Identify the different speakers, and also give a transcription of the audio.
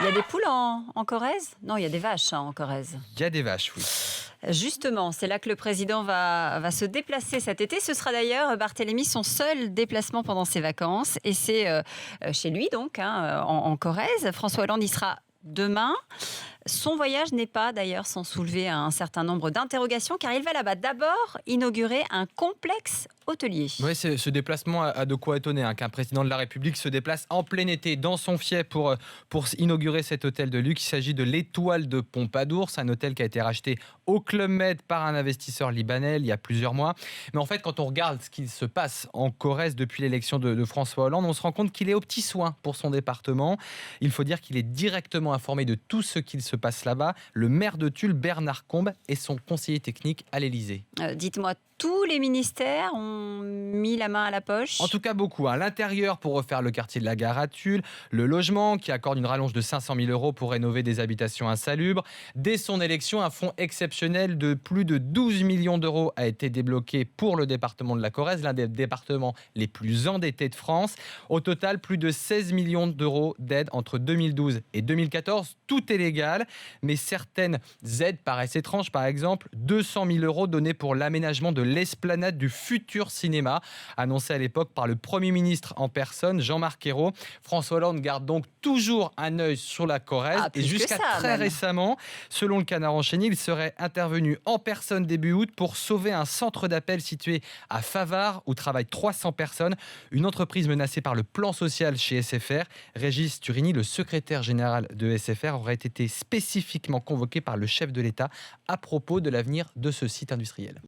Speaker 1: Il y a des poules en Corrèze? Non, il y a des vaches en Corrèze.
Speaker 2: Il y a des vaches, oui.
Speaker 1: Justement, c'est là que le président va se déplacer cet été. Ce sera d'ailleurs, Barthélemy, son seul déplacement pendant ses vacances. Et c'est chez lui, donc, en Corrèze. François Hollande y sera demain. Son voyage n'est pas d'ailleurs sans soulever un certain nombre d'interrogations, car il va là-bas d'abord inaugurer un complexe hôtelier.
Speaker 2: Oui, ce déplacement a de quoi étonner, qu'un président de la République se déplace en plein été dans son fief pour inaugurer cet hôtel de luxe. Il s'agit de l'Étoile de Pompadour. C'est un hôtel qui a été racheté au Club Med par un investisseur libanais il y a plusieurs mois. Mais en fait, quand on regarde ce qui se passe en Corrèze depuis l'élection de François Hollande, on se rend compte qu'il est aux petits soins pour son département. Il faut dire qu'il est directement informé de tout ce qu'il se passe là-bas. Le maire de Tulle, Bernard Combe, est son conseiller technique à l'Élysée.
Speaker 1: Dites-moi, tous les ministères ont mis la main à la poche?
Speaker 2: En tout cas, beaucoup. L'intérieur pour refaire le quartier de la Gare à Tulle, le logement qui accorde une rallonge de 500 000 € pour rénover des habitations insalubres. Dès son élection, un fonds exceptionnel de plus de 12 millions d'euros a été débloqué pour le département de la Corrèze, l'un des départements les plus endettés de France. Au total, plus de 16 millions d'euros d'aide entre 2012 et 2014. Tout est légal, mais certaines aides paraissent étranges. Par exemple, 200 000 € donnés pour l'aménagement de l'esplanade du futur cinéma, annoncé à l'époque par le Premier ministre en personne, Jean-Marc Ayrault. François Hollande garde donc toujours un œil sur la Corrèze. Et jusqu'à très récemment, selon le Canard enchaîné, il serait intervenu en personne début août pour sauver un centre d'appel situé à Favard où travaillent 300 personnes. Une entreprise menacée par le plan social chez SFR. Régis Turini, le secrétaire général de SFR, aurait été spécifiquement convoqué par le chef de l'État à propos de l'avenir de ce site industriel.